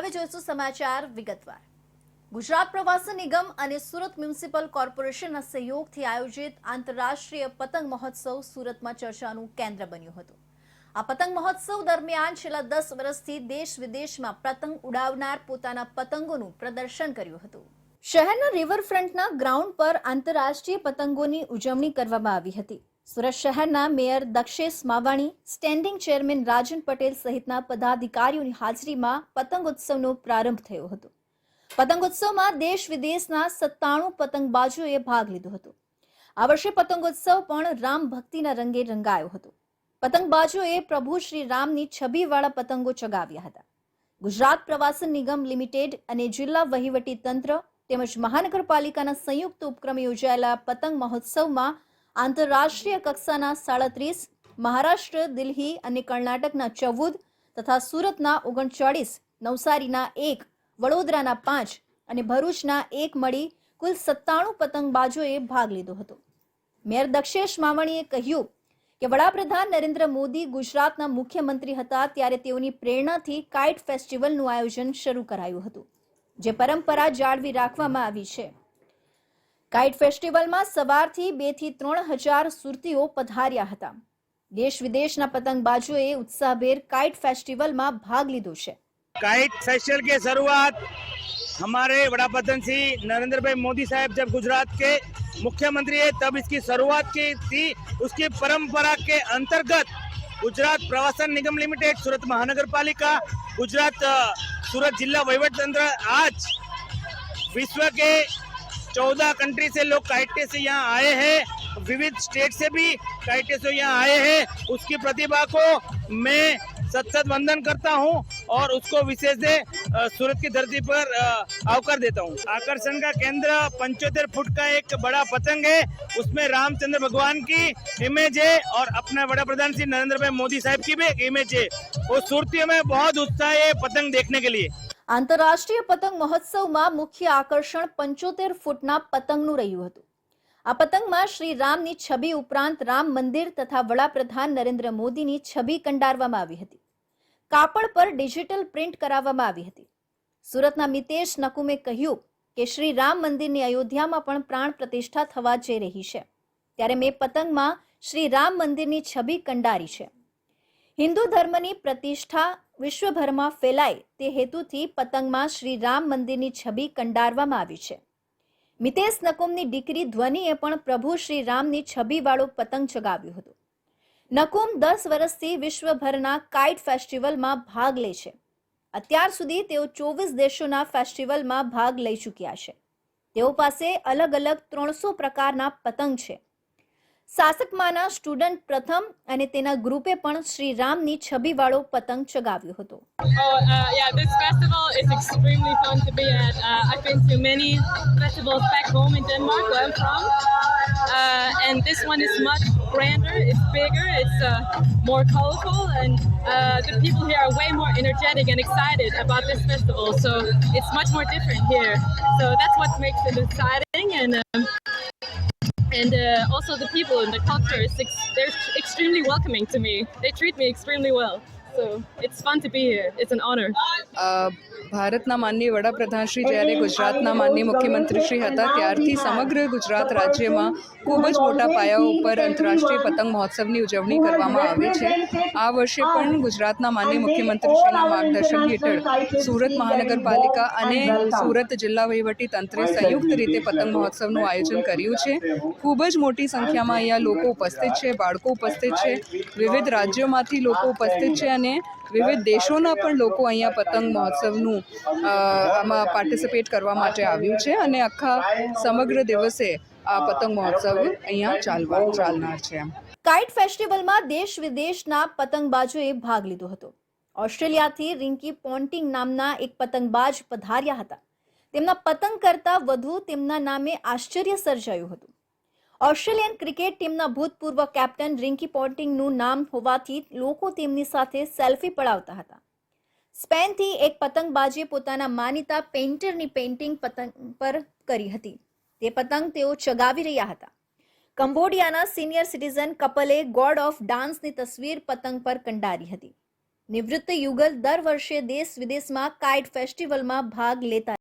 હવે જોઈશું સમાચાર વિગતવાર। ગુજરાત પ્રવાસન નિગમ અને સુરત મ્યુનિસિપલ કોર્પોરેશનના સહયોગથી આયોજિત આંતરરાષ્ટ્રીય પતંગ મહોત્સવ સુરતમાં ચર્ચાનું કેન્દ્ર બન્યું હતું। આ પતંગ મહોત્સવ દરમિયાન છેલ્લા 10 વર્ષથી દેશ વિદેશમાં પતંગ ઉડાવનાર પોતાના પતંગોનું પ્રદર્શન કર્યું હતું। શહેરના રિવરફ્રન્ટના ગ્રાઉન્ડ પર આંતરરાષ્ટ્રીય પતંગોની ઉજવણી કરવામાં આવી હતી। સુરત શહેરના mayor Dakshesh Mavani, standing chairman Rajan Patel સહિતના પદાધિકારીઓની હાજરીમાં પતંગોત્સવનો પ્રારંભ થયો હતો। પતંગોત્સવમાં દેશ વિદેશના 97 પતંગબાજોએ ભાગ લીધો હતો। આ વર્ષે પતંગોત્સવ પણ રામ ભક્તિના રંગે રંગાયો હતો। પતંગબાજોએ પ્રભુ શ્રી રામની છબીવાળા પતંગો ચગાવ્યા હતા। ગુજરાત પ્રવાસન નિગમ લિમિટેડ અને જિલ્લા વહીવટી તંત્ર તેમજ મહાનગરપાલિકાના સંયુક્ત ઉપક્રમે યોજાયેલા પતંગ મહોત્સવમાં આંતરરાષ્ટ્રીય કક્ષાના 37, મહારાષ્ટ્ર, દિલ્હી અને કર્ણાટકના 14 તથા સુરતના 39, નવસારીના 1, વડોદરાના 5 અને ભરૂચના 1 મળી કુલ 97 પતંગબાજોએ ભાગ લીધો હતો। મેયર દક્ષેશ માવાણીએ કહ્યું કે વડાપ્રધાન નરેન્દ્ર મોદી ગુજરાતના મુખ્યમંત્રી હતા ત્યારે તેઓની પ્રેરણાથી કાઇટ ફેસ્ટિવલનું આયોજન શરૂ કરાયું હતું, જે પરંપરા જાળવી રાખવામાં આવી છે। કાઇટ ફેસ્ટિવલમાં સવારથી 2 થી 3 હજાર સુરતીઓ પધાર્યા હતા। દેશ વિદેશના પતંગબાજોએ उत्साहभेर काइट फेस्टिवल में भाग लीधो छे। काइट फेस्टिवल की शुरुआत हमारे वडाप्रधान श्री नरेंद्र भाई मोदी साहब जब गुजरात के मुख्यमंत्री है तब इसकी शुरुआत की थी। उसकी परंपरा के अंतर्गत गुजरात प्रवासन निगम लिमिटेड, सूरत महानगर पालिका, गुजरात सूरत जिला वहीवट तंत्र आज विश्व के 14 कंट्री से लोग काइटे से यहाँ आए हैं, विविध स्टेट से भी काइटे से यहाँ आए हैं। उसकी प्रतिभा को मैं सत वंदन करता हूँ और उसको विशेष से सूरत की धरती पर आवकार देता हूँ। आकर्षण का केंद्र 75 फुट का एक बड़ा पतंग है, उसमें रामचंद्र भगवान की इमेज है और अपने बड़ा प्रधान श्री नरेंद्र भाई मोदी साहब की भी एक इमेज है। और सूरतियों में बहुत उत्साह है पतंग देखने के लिए। आंतरराष्ट्रीय पतंग महोत्सव में मुख्य आकर्षण 75 फूटना पतंगનું રહ્યું હતું। આ પતંગમાં શ્રી રામની છબી ઉપરાંત રામ મંદિર તથા વડાપ્રધાન નરેન્દ્ર મોદીની છબી કંડારવામાં આવી હતી। કાપડ પર ડિજિટલ પ્રિન્ટ કરાવવામાં આવી હતી। સુરતના મિતેશ નકુમે કહ્યું કે શ્રી રામ મંદિરની અયોધ્યામાં પણ પ્રાણ પ્રતિષ્ઠા થવા જઈ રહી છે, ત્યારે મેં પતંગમાં શ્રી રામ મંદિરની છબી કંડારી છે। હિન્દુ ધર્મની પ્રતિષ્ઠા વિશ્વભરમાં ફેલાય તે હેતુથી પતંગમાં શ્રી રામ મંદિરની છબી કંડારવામાં આવી છે। મિતેશ નકુમની દીકરી ધ્વનિએ પણ પ્રભુ શ્રી રામની છબીવાળો પતંગ ચગાવ્યો હતો। નકુમ 10 વર્ષથી વિશ્વભરના કાઇટ ફેસ્ટિવલમાં ભાગ લે છે। અત્યાર સુધી તેઓ 24 દેશોના ફેસ્ટિવલમાં ભાગ લઈ ચૂક્યા છે। તેઓ પાસે અલગ અલગ 300 પ્રકારના પતંગ છે। શાસકમાના સ્ટુડન્ટ પ્રથમ અને તેના ગ્રુપે પણ શ્રી રામની છબીવાળો પતંગ ચગાવ્યો હતો। Yeah, this festival is extremely fun to be at. I've been to many festivals back home in Denmark, where I'm from, and this one is much grander. It's bigger. It's more colorful, and the people here are way more energetic and excited about this festival. So it's much more different here. So that's what makes it exciting, and also the people and the culture they're extremely welcoming to me. They treat me extremely well. So it's fun to be here. It's an honor. ભારતના માનનીય વડાપ્રધાનશ્રી જ્યારે ગુજરાતના માનનીય મુખ્યમંત્રીશ્રી હતા ત્યારથી સમગ્ર ગુજરાત રાજ્યમાં ખૂબ જ મોટા પાયા ઉપર આંતરરાષ્ટ્રીય પતંગ મહોત્સવની ઉજવણી કરવામાં આવે છે। આ વર્ષે પણ ગુજરાતના માનનીય મુખ્યમંત્રીશ્રીના માર્ગદર્શન હેઠળ સુરત મહાનગરપાલિકા અને સુરત જિલ્લા વહીવટી તંત્રે સંયુક્ત રીતે પતંગ મહોત્સવનું આયોજન કર્યું છે। ખૂબ જ મોટી સંખ્યામાં અહીંયા લોકો ઉપસ્થિત છે, બાળકો ઉપસ્થિત છે, વિવિધ રાજ્યોમાંથી લોકો ઉપસ્થિત છે અને વિવિધ દેશોના પણ લોકો અહીંયા પતંગ મહોત્સવનું આમાં પાર્ટિસિપેટ કરવા માટે આવ્યું છે અને આખા સમગ્ર દિવસે આ પતંગ મહોત્સવ અહીંયા ચાલનાર છે। કાઇટ ફેસ્ટિવલમાં દેશ વિદેશના પતંગબાજોએ ભાગ લીધો હતો। ઓસ્ટ્રેલિયાથી રિંકી પોન્ટિંગ નામના એક પતંગબાજ પધાર્યા હતા। તેમના પતંગ કરતા વધુ તેમના નામે આશ્ચર્ય સર્જાયું હતું। ઓસ્ટ્રેલિયન ક્રિકેટ ટીમના ભૂતપૂર્વ કેપ્ટન રિંકી પોન્ટિંગનું નામ હોવાથી લોકો તેમની સાથે સેલ્ફી પડાવતા હતા। સ્પેનથી એક પતંગબાજે પોતાના માનીતા પેઇન્ટરની પેઇન્ટિંગ પતંગ પર કરી હતી। તે પતંગ તેઓ ચગાવી રહ્યા હતા। કંબોડિયાના સિનિયર સિટીઝન કપલે ગોડ ઓફ ડાન્સની તસવીર પતંગ પર કંડારી હતી। નિવૃત્ત યુગલ દર વર્ષે દેશ વિદેશમાં કાઇટ ફેસ્ટિવલમાં ભાગ લેતા